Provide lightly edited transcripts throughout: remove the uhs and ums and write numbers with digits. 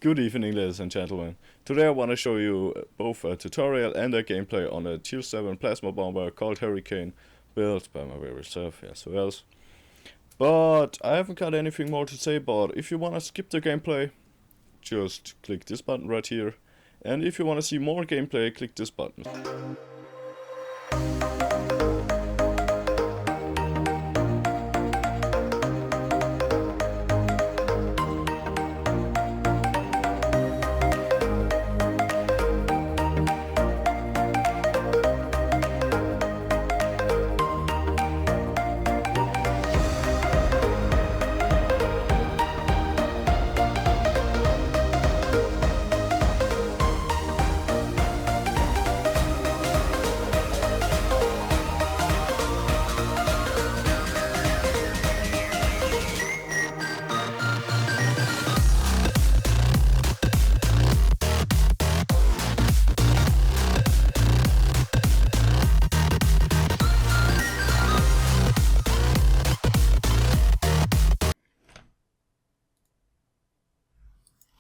Good evening, ladies and gentlemen. Today I want to show you both a tutorial and a gameplay on a Tier 7 plasma bomber called Hurricane, built by my very self, yes, who else? But I haven't got anything more to say, but if you want to skip the gameplay, just click this button right here. And if you want to see more gameplay, click this button.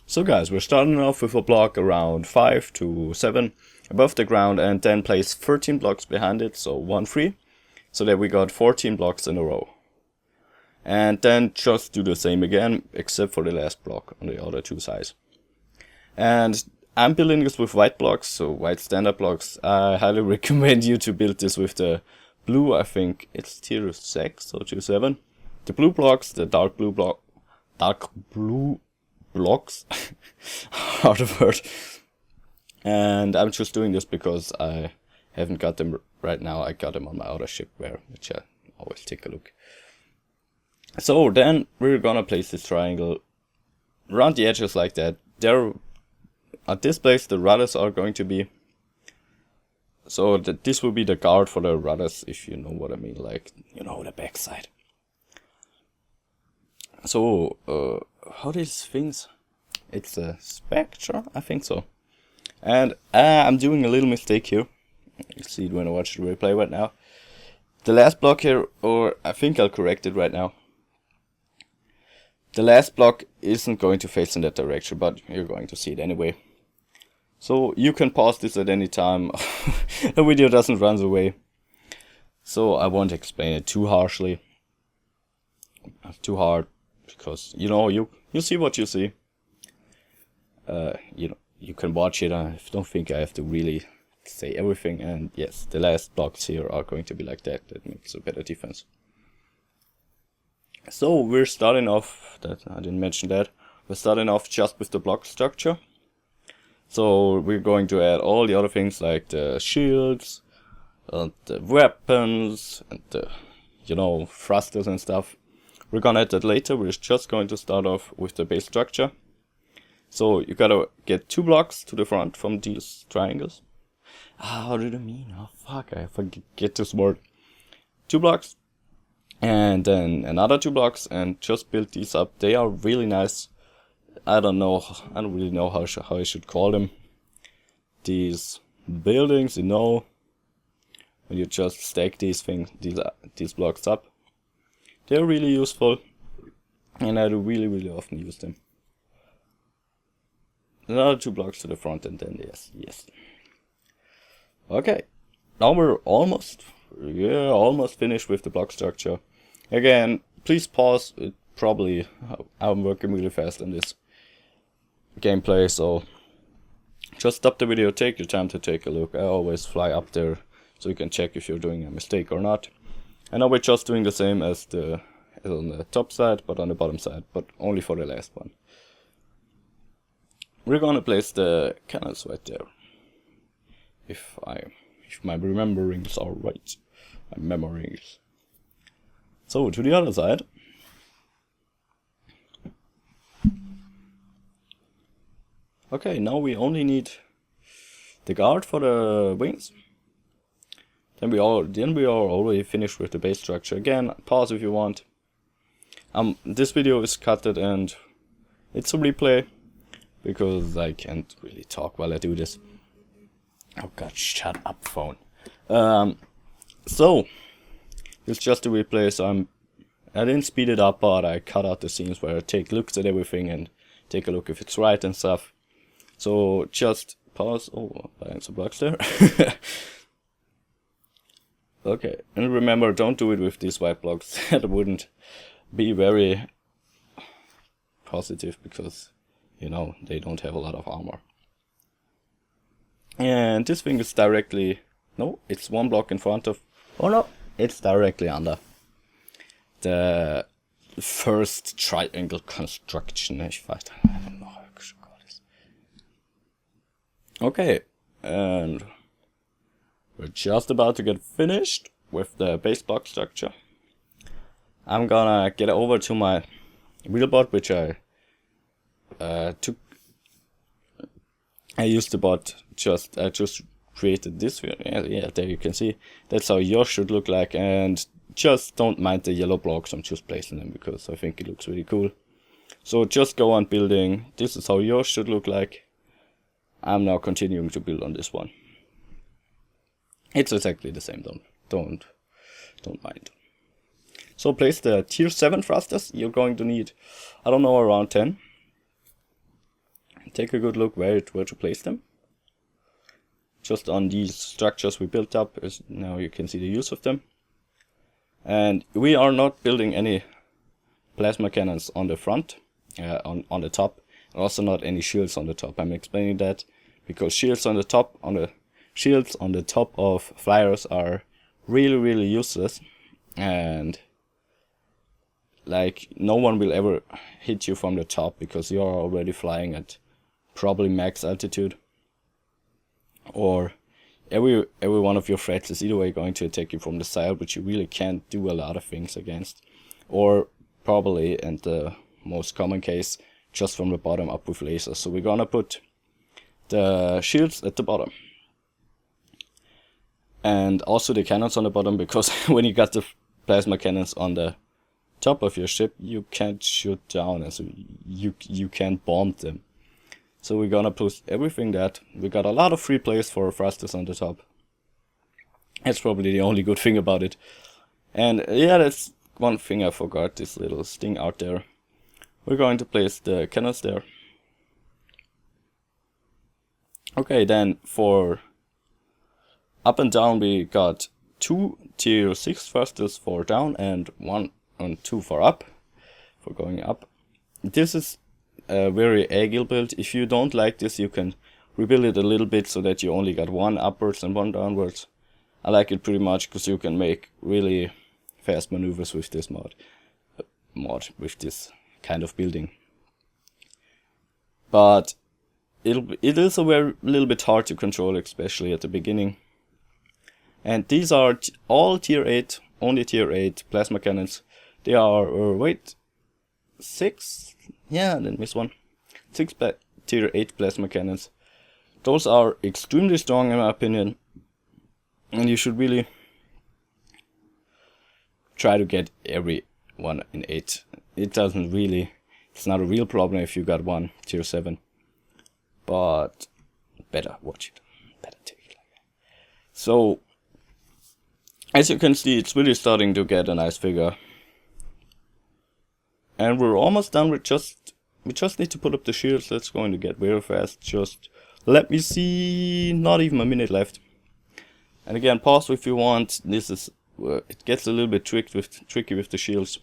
So guys, we're starting off with a block around 5 to 7 above the ground and then place 13 blocks behind it, so 1 3, so that we got 14 blocks in a row. And then just do the same again, except for the last block on the other two sides. And I'm building this with white blocks, so white standard blocks. I highly recommend you to build this with the blue, I think it's tier 6 or tier 7. The blue blocks, the dark blue blocks hard word. And I'm just doing this because I haven't got them right now. I got them on my other shipware, which I always take a look. So then we're gonna place this triangle around the edges like that. There at this place the rudders are going to be, so that this will be the guard for the rudders, if you know what I mean, like, you know, the backside. So how these things, it's a spectra, I think so. And I'm doing a little mistake here. You see it when I watch the replay right now. The last block here, or I think I'll correct it right now. The last block isn't going to face in that direction, but you're going to see it anyway. So you can pause this at any time. The video doesn't run away. So I won't explain it too harshly. Too hard. Because, you know, you see what you see. You know, you can watch it. I don't think I have to really say everything. And yes, the last blocks here are going to be like that. That makes a better defense. So we're starting off, that I didn't mention that. We're starting off just with the block structure. So we're going to add all the other things like the shields, and the weapons, and the, you know, thrusters and stuff. We're gonna add that later. We're just going to start off with the base structure. So you gotta get 2 blocks to the front from these triangles. How did I mean? Oh fuck, I forget this word. 2 blocks. And then another 2 blocks, and just build these up. They are really nice. I don't really know how I should call them. These buildings, you know, when you just stack these blocks up. They're really useful, and I do really often use them. Another 2 blocks to the front, and then yes. Okay, now we're almost finished with the block structure. Again, please pause. I'm working really fast on this gameplay, so just stop the video, take your time to take a look. I always fly up there so you can check if you're doing a mistake or not. And now we're just doing the same as on the top side, but on the bottom side, but only for the last one. We're gonna place the cannons right there. If my rememberings are right. My memories. So to the other side. Okay, now we only need the guard for the wings. Then we are already finished with the base structure. Again, pause if you want. This video is cutted and it's a replay because I can't really talk while I do this. Oh god, shut up, phone. So it's just a replay. So I didn't speed it up, but I cut out the scenes where I take looks at everything and take a look if it's right and stuff. So just pause. Oh, buying some blocks there. Okay, and remember, don't do it with these white blocks. That wouldn't be very positive because, you know, they don't have a lot of armor. And this thing is directly, no, it's one block in front of, oh no, it's directly under the first triangle construction. I don't know how I should call this. Okay, and we're just about to get finished with the base block structure. I'm gonna get over to my wheelbot, which I used the bot I just created this. Yeah, there you can see. That's how yours should look like, and just don't mind the yellow blocks. I'm just placing them because I think it looks really cool. So just go on building. This is how yours should look like. I'm now continuing to build on this one. It's exactly the same, don't mind. So place the tier 7 thrusters. You're going to need, I don't know, around 10. Take a good look where to place them. Just on these structures we built up, now you can see the use of them. And we are not building any plasma cannons on the front, on the top, and also not any shields on the top. I'm explaining that because shields on the top of flyers are really useless, and like no one will ever hit you from the top because you are already flying at probably max altitude, or every one of your threats is either way going to attack you from the side, which you really can't do a lot of things against, or probably, and the most common case, just from the bottom up with lasers. So we're gonna put the shields at the bottom. And also the cannons on the bottom, because when you got the plasma cannons on the top of your ship, you can't shoot down, and so you can't bomb them. So we're gonna put everything that. We got a lot of free place for thrusters on the top. That's probably the only good thing about it. And yeah, that's one thing I forgot, this little sting out there. We're going to place the cannons there. Okay, then for up and down we got 2 tier 6 thrusters for down and 1 and 2 for up, for going up. This is a very agile build. If you don't like this, you can rebuild it a little bit so that you only got 1 upwards and 1 downwards. I like it pretty much because you can make really fast maneuvers with this mod with this kind of building. But it is a little bit hard to control, especially at the beginning. And these are all tier 8, only tier 8 plasma cannons. They are, wait, 6? Yeah, I didn't miss one. 6 tier 8 plasma cannons. Those are extremely strong in my opinion. And you should really try to get every one in 8. It's not a real problem if you got one tier 7. But better watch it. Better take it like that. So, as you can see, it's really starting to get a nice figure. And we're almost done with we just need to put up the shields. That's going to get very fast. Just let me see, not even a minute left. And again, pause if you want. This is it gets a little bit tricky with the shields.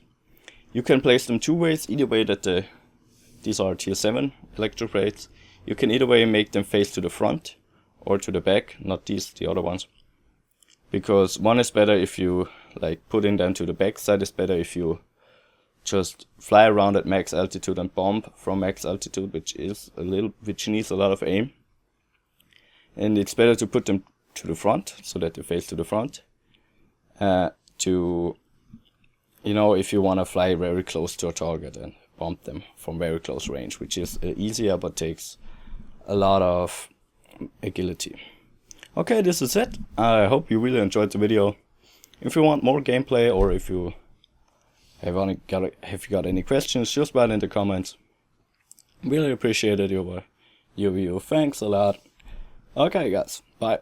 You can place them 2 ways. Either way that these are tier 7 electroplates. You can either way make them face to the front or to the back, not the other ones. Because one is better if you like putting them to the back side is better if you just fly around at max altitude and bomb from max altitude, which needs a lot of aim. And it's better to put them to the front so that they face to the front. If you want to fly very close to a target and bomb them from very close range, which is easier but takes a lot of agility. Okay, this is it. I hope you really enjoyed the video. If you want more gameplay, or if you have got any questions, just write in the comments. Really appreciated your view. Thanks a lot. Okay guys, bye.